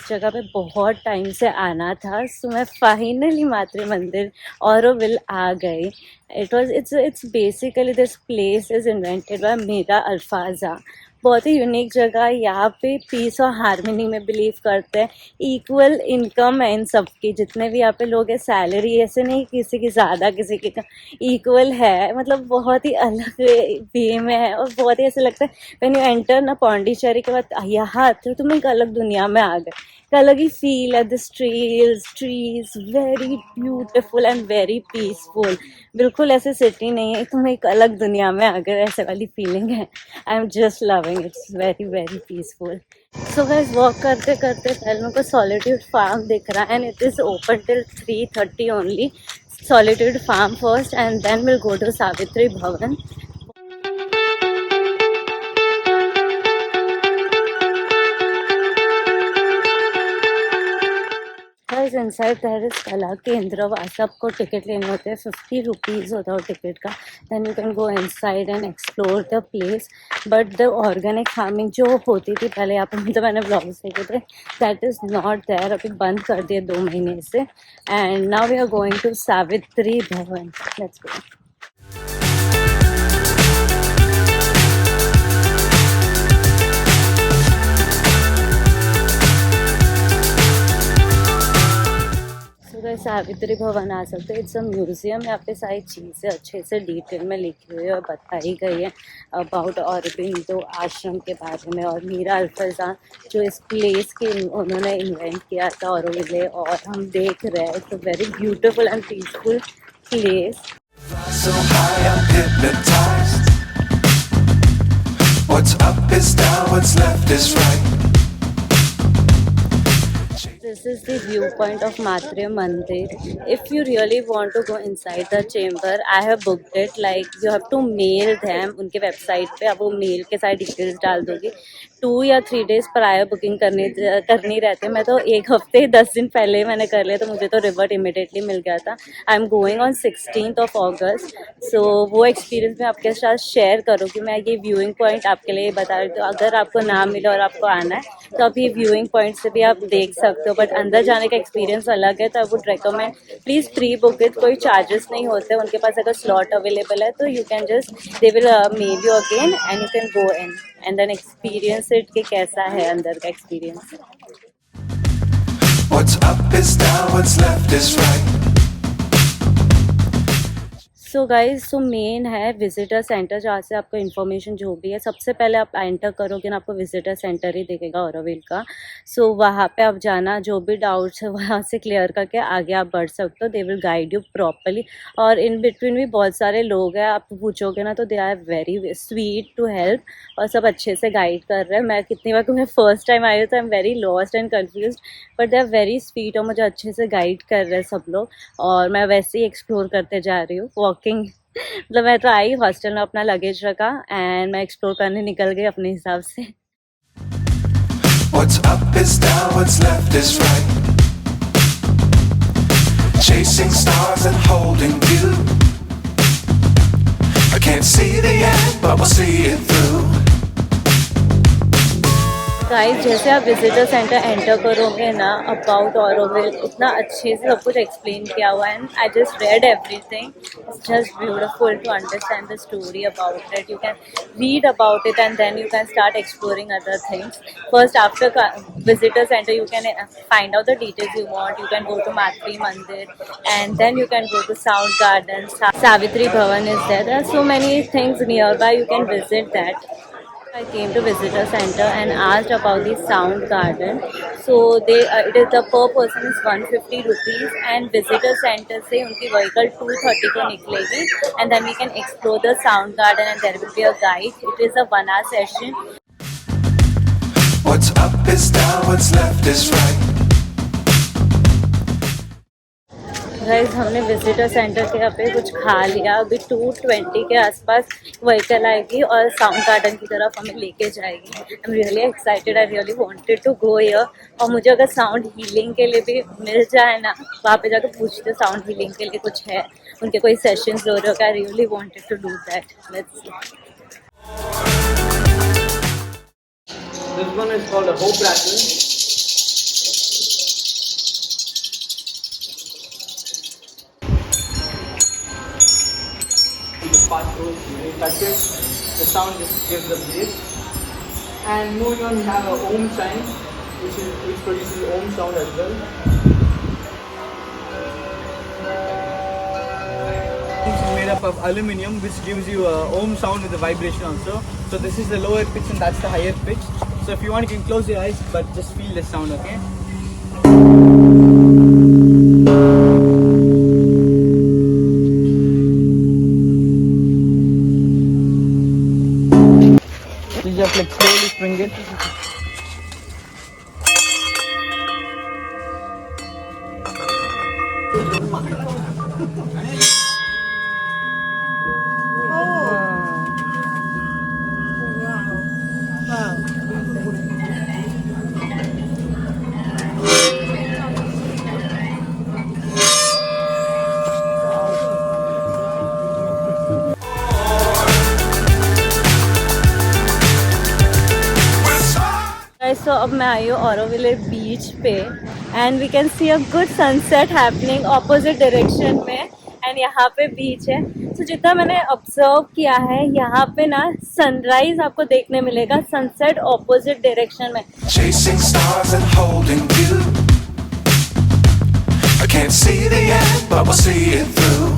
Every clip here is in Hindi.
इस जगह पे बहुत टाइम से आना था, सो मैं फाइनली मातृ मंदिर ऑरोविल आ गई। It's basically this place is invented by Mirra Alfassa. बहुत ही यूनिक जगह है। यहाँ पे पीस और हारमोनी में बिलीव करते हैं। इक्वल इनकम है इन सबकी, जितने भी यहाँ पे लोग हैं। सैलरी ऐसे नहीं किसी की ज़्यादा किसी की इक्वल है, मतलब बहुत ही अलग वे में है। और बहुत ही ऐसे लगता है व्हेन यू एंटर ना पौंडीचेरी के बाद यहाँ आते हो तुम एक अलग दुनिया में आ गए। एक अलग ही फील है। This trees very beautiful and very peaceful. बिल्कुल ऐसे सिटी नहीं है, तुम एक अलग दुनिया में आ गए, ऐसे वाली फीलिंग है। I am just loving, it's very very peaceful. So guys walk करते करते पहले मेरे को सॉलिट्यूड फार्म दिख रहा है and it is open till 3:30 only. Solitude Farm first and then we'll go to Savitri Bhavan. Guys, inside there is Kala Kendra. सबको टिकट लेने होते हैं, 50 रुपीज़ होता है टिकट का। Then you can go inside and explore the place. But the organic farming जो होती थी पहले यहाँ पर, मतलब मैंने ब्लॉग्स देखे थे, that is not there. अभी बंद कर दिए 2 महीने से। And now we are going to Savitri Bhavan. Let's go. Savitri भवन आ सकते हैं। It's a museum. यहाँ पे सारी चीज़ें अच्छे से डिटेल में लिखी हुई है और बताई गई है अबाउट औरबिंदो आश्रम के बारे में और मीरा अल्फाजा जो इस प्लेस के उन्होंने इन्वेंट किया था ऑरोविले। और हम देख रहे हैं तो very beautiful and peaceful place. So high, I'm hypnotized. What's up is down, what's left is right. This is the viewpoint of Matre Mandir. If you really want to go inside the chamber, I have booked it. Like you have to mail them. उनके वेबसाइट पे आप वो मेल के साथ डिटेल्स डाल दोगे। 2 या 3 डेज प्रायर बुकिंग करनी रहती है। मैं तो 1 हफ्ते 10 दिन पहले मैंने कर लिया, तो मुझे तो रिवर्ट इमिडिएटली मिल गया था। आई एम गोइंग ऑन 16 अगस्त। सो वो एक्सपीरियंस मैं आपके साथ शेयर करूँ कि मैं ये व्यूइंग पॉइंट आपके लिए बता रही हूँ। तो अगर आपको ना मिले और आपको आना है तो आप ये व्यूइंग पॉइंट से भी आप देख सकते हो। बट अंदर जाने का एक्सपीरियंस अलग है, तो I would recommend please pre book it. कोई चार्जेस नहीं होते उनके पास। अगर स्लॉट अवेलेबल है तो you can just they will mail you again and you can go in and then experience it कि कैसा है अंदर का experience. What's up is down, what's left is right. So guys so main है विजिटर सेंटर, जहाँ से आपको इन्फॉर्मेशन जो भी है सबसे पहले आप एंटर करोगे ना आपको विजिटर सेंटर ही दिखेगा ऑरोविल का। सो वहाँ पे आप जाना, जो भी डाउट्स है वहाँ से क्लियर करके आगे आप बढ़ सकते हो। They will guide you properly. और इन बिटवीन भी बहुत सारे लोग हैं, आप पूछोगे ना तो they are very sweet to help और सब अच्छे से गाइड कर रहे हैं। मैं कितनी बार मैं फर्स्ट टाइम आई हूँ तो I am very lost and confuse, but they are very sweet और मुझे अच्छे से गाइड कर रहे हैं सब लोग। और मैं वैसे ही एक्सप्लोर करते जा रही हूँ वॉकिंग। मतलब मैं तो आई हॉस्टल में अपना लगेज रखा एंड मैं एक्सप्लोर करने निकल गई अपने हिसाब से। What's up is down, what's left is right. Chasing stars and holding you. I can't see the end, but we'll see it through. Guys जैसे आप विजिटर सेंटर एंटर करोगे ना अबाउट ऑरोविल, इतना अच्छे से सब कुछ एक्सप्लेन किया हुआ है। I just read everything. It's just beautiful to understand the story about it. You can read about it and then you can start exploring other things. First after visitor centre you can find out the details you want. You can go to Matri Mandir and then you can go to Sound Garden. Savitri Bhavan is there. There are so many things nearby, you can visit that. I came to visitor center and asked about the Sound Garden. So they it is the per person is 150 rupees and visitor center से उनकी vehicle 2:30 को निकलेगी and then we can explore the Sound Garden and there will be a guide. It is a 1 hour session. What's up is down, what's left is right. Guys हमने विजिटर सेंटर के यहाँ पे कुछ खा लिया। अभी 2:20 के आसपास व्हीकल आएगी और साउंड गार्डन की तरफ हमें लेके जाएगी। I am really excited, I really wanted to go here. और मुझे अगर साउंड हीलिंग के लिए भी मिल जाए ना, वहाँ पे जाकर पूछते साउंड हीलिंग के लिए कुछ है, उनके कोई सेशंस हो रहे हो क्या। I really wanted to do that. Let's see. This one is called a hope rattle. You just pass through, you touch it, the sound just gives the bass. And moving on, we have a Om chime, which produces Om sound as well. It's made up of aluminium, which gives you a Om sound with a vibration also. So this is the lower pitch and that's the higher pitch. So if you want, you can close your eyes, but just feel the sound, okay? You just like slowly string it. Guys, so अब मैं आई हूँ ऑरोविले बीच पे and we can see a good sunset happening opposite direction में एंड यहाँ पे बीच है. तो जितना मैंने ऑब्जर्व किया है यहाँ पे ना सनराइज आपको देखने मिलेगा सनसेट ऑपोजिट डायरेक्शन में. Chasing stars and holding you. I can't see the end, but we'll see it through.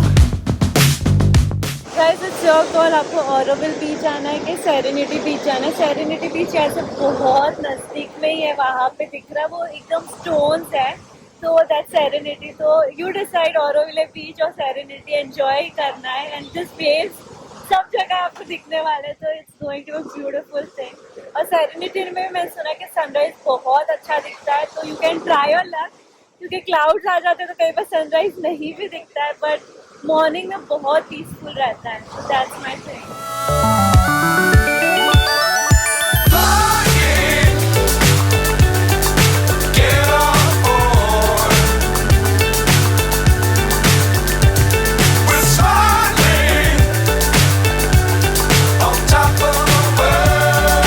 Guys it's your call. आपको ऑरोविल बीच आना है कि सेरेनिटी बीच आना है. सेरेनिटी बीच ऐसे बहुत नज़दीक में ही है, वहाँ पे दिख रहा है, वो एकदम स्टोन्स है. तो दैट सेरेनिटी. तो यू डिसाइड ऑरोविले बीच और सेरेनिटी एंजॉय करना है एंड दिस वेव्स सब जगह आपको दिखने वाले. तो it's going to be beautiful thing. और सेरेनिटी में मैंने सुना कि सनराइज बहुत अच्छा दिखता है. तो you can try your luck क्योंकि क्लाउड्स आ जाते हैं तो कई बार सनराइज नहीं भी दिखता है, बट मॉर्निंग में बहुत पीसफुल रहता है. So that's my thing. Get on board. We're smiling on top of the world.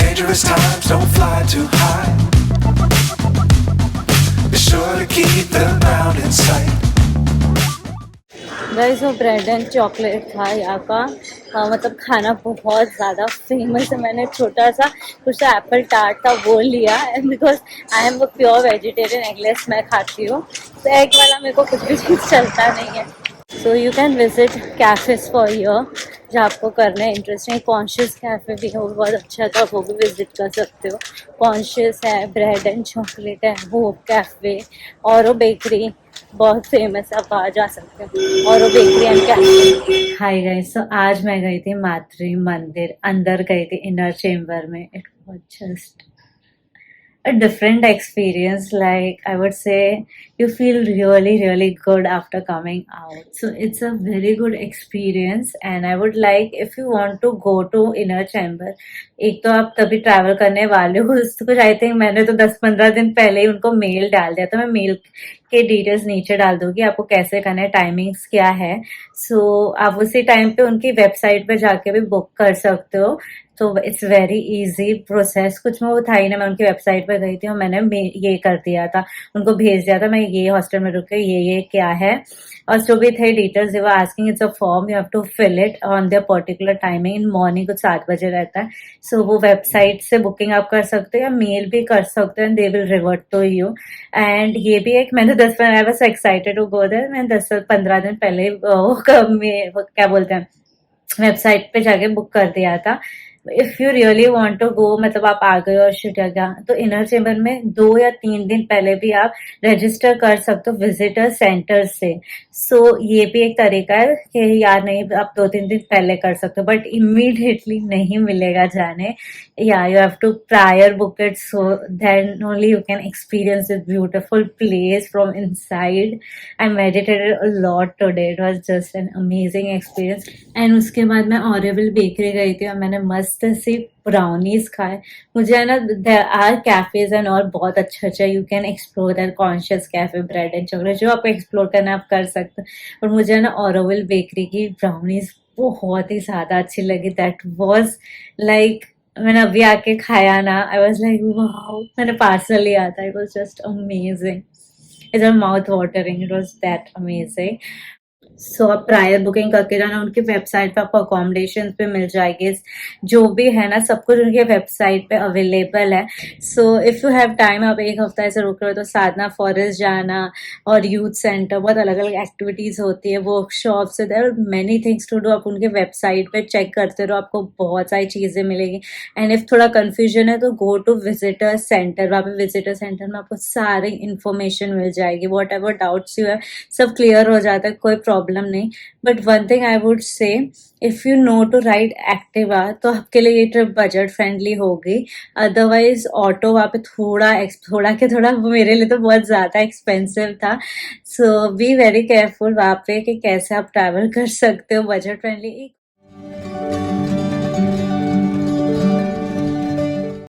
Dangerous times, don't fly too high. Be sure to keep the ground in sight. Guys वो ब्रेड एंड चॉकलेट था यहाँ का. मतलब खाना बहुत ज़्यादा फेमस है. मैंने छोटा सा कुछ एप्पल टार्ट था वो लिया and because I am a pure vegetarian, eggless मैं खाती हूँ, तो एग वाला मेरे को कुछ भी चीज़ चलता नहीं है. So you can visit cafes for year जहाँ आपको करना है इंटरेस्टिंग. कॉन्शियस कैफ़े भी है, वो बहुत अच्छा था, वो भी विजिट कर सकते हो. कॉन्शियस है, ब्रेड एंड चॉकलेट है, होप कैफ़े, और बेकरी बहुत फेमस है, आप आ जा सकते हो. और bakery and cafe. Hi guys, so आज मैं गई थी मातृ मंदिर, अंदर गई थी इनर चेम्बर में. It was just a different experience. Like I would say you feel really good after coming out, so it's a very good experience. And I would like, if you want to go to inner chamber, एक तो आप तभी ट्रैवल करने वाले हो तो कुछ आई थिंक मैंने तो 10-15 दिन पहले ही उनको मेल डाल दिया. तो मैं मेल के डिटेल्स नीचे डाल दूंगी आपको कैसे करना है, टाइमिंग्स क्या है. सो आप उसी टाइम पे उनकी वेबसाइट पे जाके भी बुक कर सकते हो. तो इट्स वेरी इजी प्रोसेस. कुछ में वो था ही ना, मैं उनकी वेबसाइट पर गई थी और मैंने ये कर दिया था, उनको भेज दिया था मैं ये हॉस्टल में रुके, ये क्या है. और जो भी थे details they were asking, it's a form, you have to fill it on their particular timing. In morning कुछ 7 बजे रहता है. सो वो वेबसाइट से बुकिंग आप कर सकते हो या मेल भी कर सकते हो and they will revert to you. And ये भी एक, मैंने 10-15 I was excited to go there. मैंने 10-15 दिन पहले क्या बोलते हैं वेबसाइट पे जाके बुक कर दिया था. If you really want to go, मतलब आप आ गए और शिट गया, तो इनर चेम्बर में 2 या 3 दिन पहले भी आप रजिस्टर कर सकते हो विजिटर सेंटर से. सो ये भी एक तरीका है कि यार नहीं आप 2-3 दिन पहले कर सकते हो, बट इमीडिएटली नहीं मिलेगा जाने. या you have to prior book it, so then only you can experience this beautiful place from inside. I meditated a lot today. It was just an amazing experience. And उसके बाद मैं ऑरेबल बेकरी गई थी और मैंने मस्त से ब्राउनीज खाए. मुझे है ना, देयर आर कैफेज एंड और बहुत अच्छा you can explore that. Conscious cafe, bread and chocolate, जो आपको एक्सप्लोर करना आप कर सकते हो. और मुझे है ना ऑरोविल बेकरी की ब्राउनीज बहुत ही ज्यादा अच्छी लगी. दैट वाज लाइक, मैंने अभी आके खाया ना, आई वाज लाइक वाओ. मैंने पार्सल लिया था, it was just amazing. It's mouth watering, it was that amazing. So आप प्रायर बुकिंग करके जाना, उनकी वेबसाइट पे आपको अकोमोडेशन पे मिल जाएगी, जो भी है ना सब कुछ उनके वेबसाइट पे अवेलेबल है। So if you have time, आप एक हफ्ता ऐसे रुक रहे हो तो साधना फॉरेस्ट जाना, और यूथ सेंटर, बहुत अलग अलग एक्टिविटीज़ होती है, workshops, there are many things to do. आप उनके वेबसाइट पे चेक करते रहो, आपको बहुत सारी चीज़ें मिलेगी। एंड इफ़ थोड़ा कन्फ्यूजन है तो गो टू विजिटर सेंटर, वहाँ पे विजिटर सेंटर में आपको सारी इन्फॉर्मेशन मिल जाएगी, वॉट एवर डाउट्स यू है सब क्लियर हो जाता है, कोई प्रॉब्लम नहीं। But one thing I would say, if you know to ride Activa तो आपके लिए ये ट्रिप बजट फ्रेंडली होगी। अदरवाइज ऑटो वहाँ पे थोड़ा वो मेरे लिए तो बहुत ज़्यादा एक्सपेंसिव था। सो बी वेरी केयरफुल वहाँ पे कि कैसे आप ट्रैवल कर सकते हो बजट फ्रेंडली।